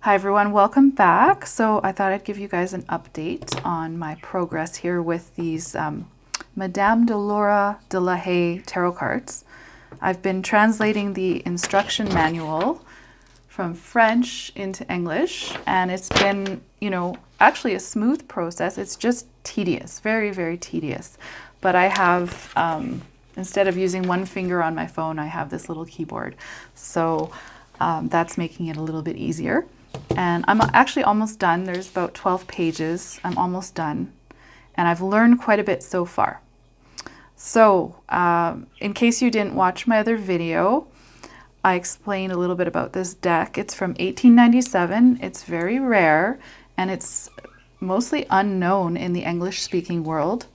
Hi everyone, welcome back. So I thought I'd give you guys an update on my progress here with these Madame Dulora de la Haye tarot cards. I've been translating the instruction manual from French into English, and it's been, actually a smooth process. It's just tedious, very, very tedious. But I have, instead of using one finger on my phone, I have this little keyboard. So that's making it a little bit easier. And I'm actually almost done. There's about 12 pages. I'm almost done. And I've learned quite a bit so far. So in case you didn't watch my other video, I explained a little bit about this deck. It's from 1897. It's very rare, and it's mostly unknown in the English-speaking world.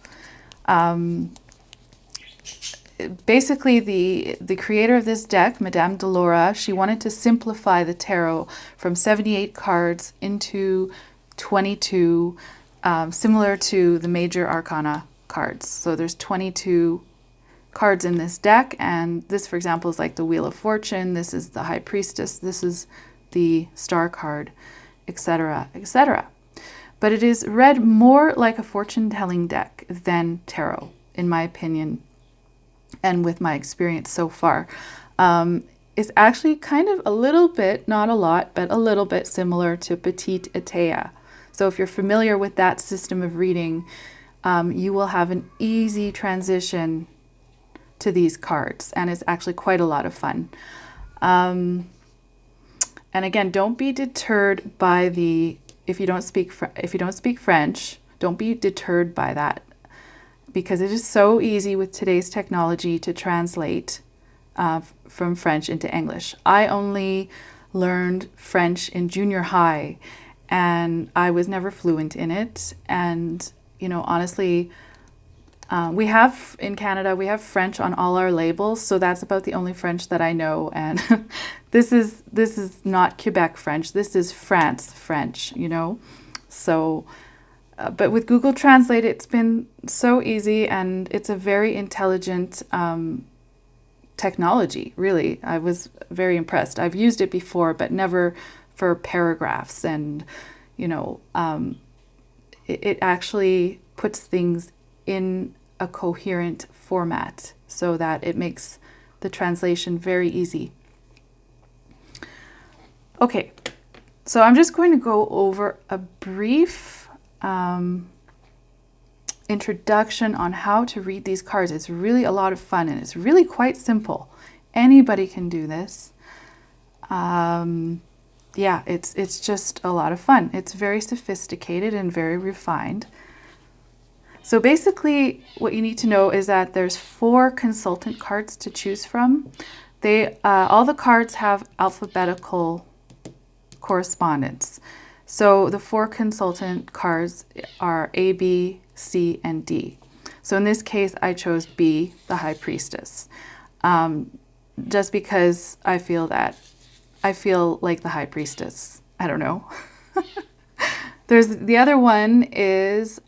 Basically, the creator of this deck, Madame Dulora, she wanted to simplify the tarot from 78 cards into 22, similar to the major arcana cards. So there's 22 cards in this deck, and this, for example, is like the Wheel of Fortune. This is the High Priestess. This is the Star card, etc., etc. But it is read more like a fortune-telling deck than tarot, in my opinion, and with my experience so far. It's actually kind of a little bit, not a lot, but a little bit similar to Petite Etea. So if you're familiar with that system of reading, you will have an easy transition to these cards, and it's actually quite a lot of fun. And again, don't be deterred by if you don't speak French, don't be deterred by that, because it is so easy with today's technology to translate from French into English. I only learned French in junior high, and I was never fluent in it. And, honestly, in Canada, we have French on all our labels, so that's about the only French that I know. And this is not Quebec French. This is France French, So... but with Google Translate, it's been so easy, and it's a very intelligent technology, really. I was very impressed. I've used it before, but never for paragraphs. And, it actually puts things in a coherent format so that it makes the translation very easy. Okay, so I'm just going to go over a brief introduction on how to read these cards. It's really a lot of fun, and it's really quite simple. Anybody can do this. Yeah, it's just a lot of fun. It's very sophisticated and very refined. So basically, what you need to know is that there's 4 consultant cards to choose from. All the cards have alphabetical correspondence. So the 4 consultant cards are A, B, C, and D. So in this case, I chose B, the High Priestess, just because I feel like the High Priestess. I don't know. The other one is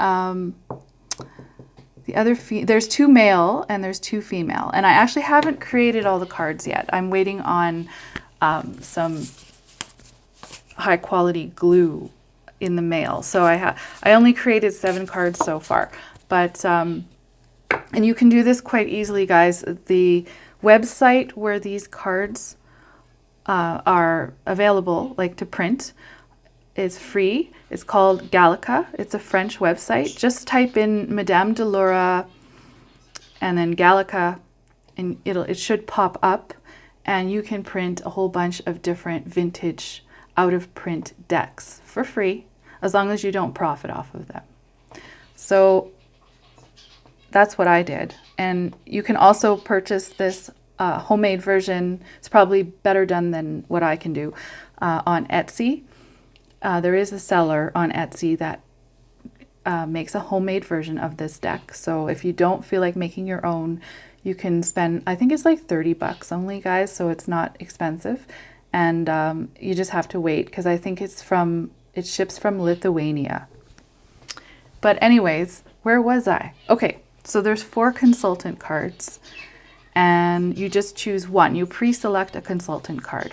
there's 2 male and there's 2 female, and I actually haven't created all the cards yet. I'm waiting on some high quality glue in the mail. So I only created 7 cards so far, but and you can do this quite easily, guys. The website where these cards are available, like to print, is free. It's called Gallica. It's a French website. Just type in Madame Dulora and then Gallica, and it should pop up, and you can print a whole bunch of different vintage out-of-print decks for free, as long as you don't profit off of them. So that's what I did. And you can also purchase this homemade version. It's probably better done than what I can do on Etsy. There is a seller on Etsy that makes a homemade version of this deck. So if you don't feel like making your own, you can spend, I think it's like $30 only, guys, so it's not expensive. And you just have to wait, because I think it ships from Lithuania. But anyways, where was I? Okay, so there's 4 consultant cards, and you just choose one. You pre-select a consultant card.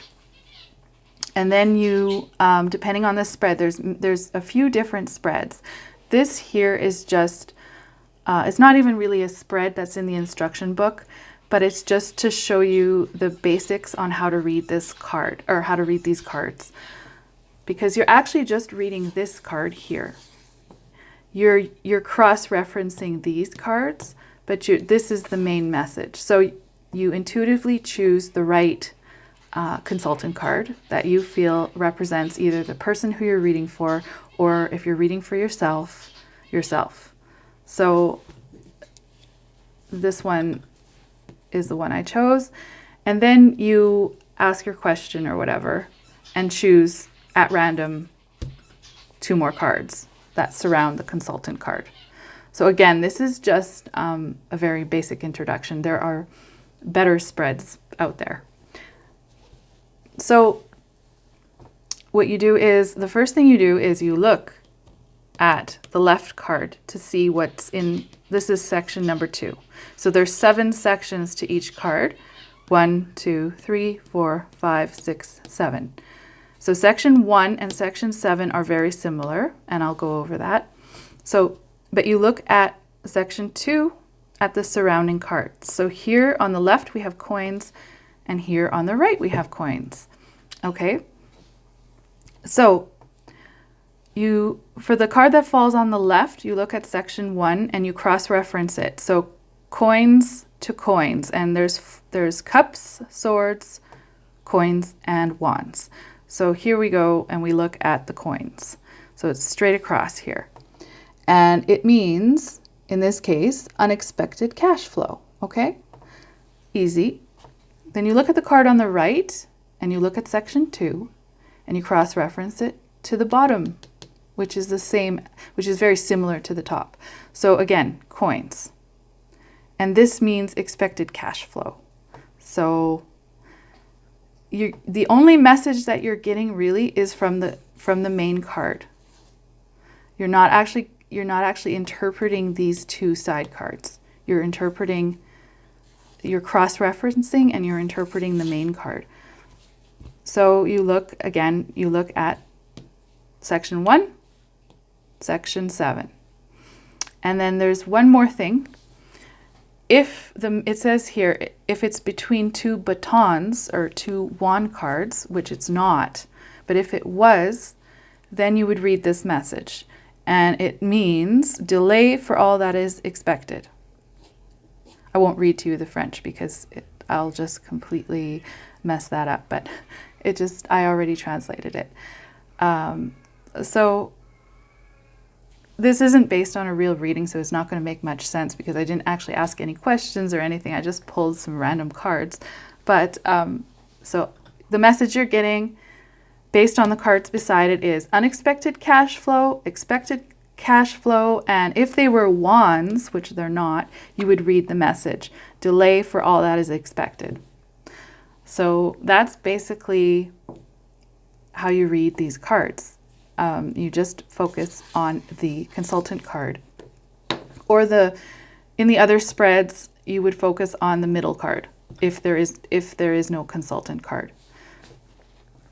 And then you, depending on the spread, there's a few different spreads. This here is just, it's not even really a spread that's in the instruction book, but it's just to show you the basics on how to read this card, or how to read these cards. Because you're actually just reading this card here. You're cross-referencing these cards, but this is the main message. So you intuitively choose the right consultant card that you feel represents either the person who you're reading for, or if you're reading for yourself. So this one is the one I chose. And then you ask your question or whatever and choose at random 2 more cards that surround the consultant card. So again, this is just a very basic introduction. There are better spreads out there. So what you do is, the first thing you do is you look at the left card to see what's in, this is section number 2. So there's 7 sections to each card. 1, 2, 3, 4, 5, 6, 7. So section 1 and section 7 are very similar, and I'll go over that. So, but you look at section 2 at the surrounding cards. So here on the left we have coins, and here on the right we have coins. Okay? So for the card that falls on the left, you look at section 1 and you cross-reference it. So coins to coins, and there's cups, swords, coins, and wands. So here we go, and we look at the coins. So it's straight across here. And it means, in this case, unexpected cash flow. Okay? Easy. Then you look at the card on the right, and you look at section 2, and you cross-reference it to the bottom, which is the same, which is very similar to the top. So again, coins. And this means expected cash flow. So the only message that you're getting really is from the main card. You're not actually interpreting these 2 side cards. You're cross-referencing, and you're interpreting the main card. So you look at section 1, section 7. And then there's one more thing. It says here, if it's between 2 batons or 2 wand cards, which it's not, but if it was, then you would read this message. And it means delay for all that is expected. I won't read to you the French because I'll just completely mess that up, but I already translated it. So this isn't based on a real reading, so it's not going to make much sense because I didn't actually ask any questions or anything. I just pulled some random cards. But so the message you're getting based on the cards beside it is unexpected cash flow, expected cash flow, and if they were wands, which they're not, you would read the message, delay for all that is expected. So that's basically how you read these cards. You just focus on the consultant card. Or in the other spreads, you would focus on the middle card if there is no consultant card.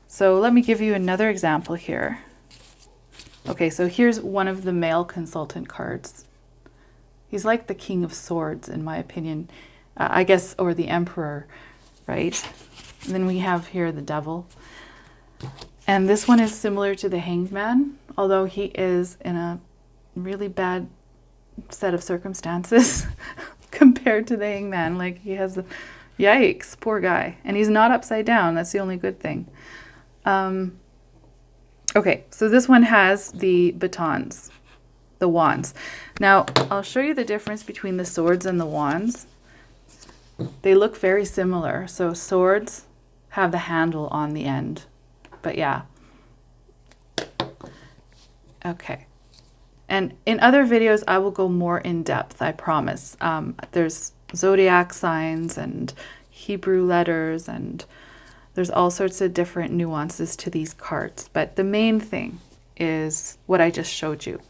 So let me give you another example here. Okay, so here's one of the male consultant cards. He's like the King of Swords, in my opinion, I guess, or the Emperor, right? And then we have here the Devil. And this one is similar to the Hanged Man, although he is in a really bad set of circumstances compared to the Hanged Man. Like, he has yikes, poor guy. And he's not upside down. That's the only good thing. Okay, so this one has the batons, the wands. Now, I'll show you the difference between the swords and the wands. They look very similar. So swords have the handle on the end. But yeah. Okay. And in other videos, I will go more in depth, I promise. There's zodiac signs and Hebrew letters, and there's all sorts of different nuances to these cards. But the main thing is what I just showed you.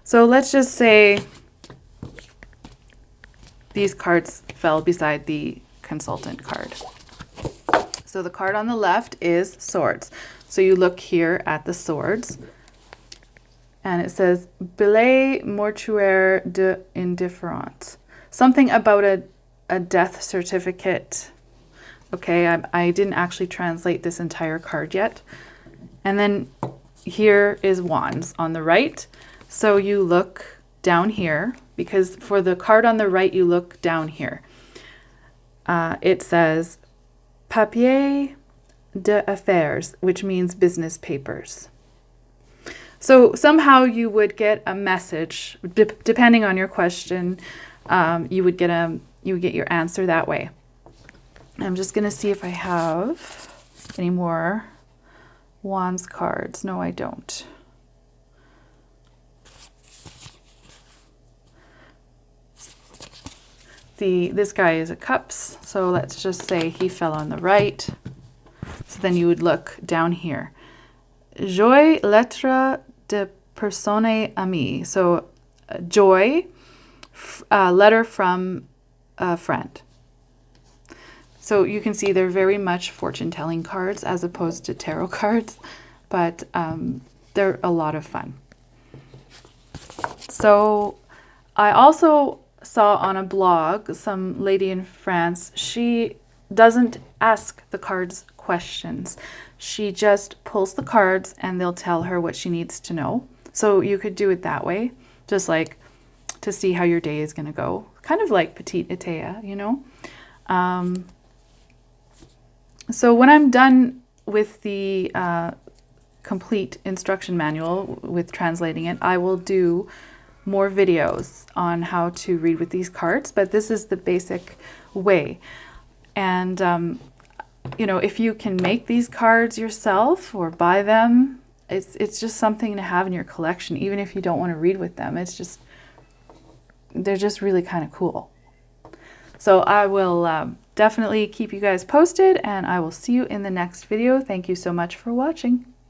So let's just say these cards fell beside the consultant card. So So the card on the left is swords. So you look here at the swords, and it says billet mortuaire de indifférence. Something about a death certificate. Okay, I didn't actually translate this entire card yet. And then here is wands on the right. So you look down here, because for the card on the right, you look down here. It says papier d'affaires, which means business papers. So somehow you would get a message, depending on your question, you would get your answer that way. I'm just going to see if I have any more wands cards. No, I don't. This guy is a cups, so let's just say he fell on the right. So then you would look down here. Joy, lettre de personne amie. So joy, letter from a friend. So you can see they're very much fortune-telling cards as opposed to tarot cards, but they're a lot of fun. So I also saw on a blog some lady in France. She doesn't ask the cards questions. She just pulls the cards and they'll tell her what she needs to know. So you could do it that way, just like to see how your day is going to go. Kind of like Petite Etea, you know. So when I'm done with the complete instruction manual with translating it, I will do more videos on how to read with these cards, but this is the basic way. And you know, if you can make these cards yourself or buy them, it's just something to have in your collection, even if you don't want to read with them. It's just, they're just really kind of cool. So I will definitely keep you guys posted, and I will see you in the next video. Thank you so much for watching.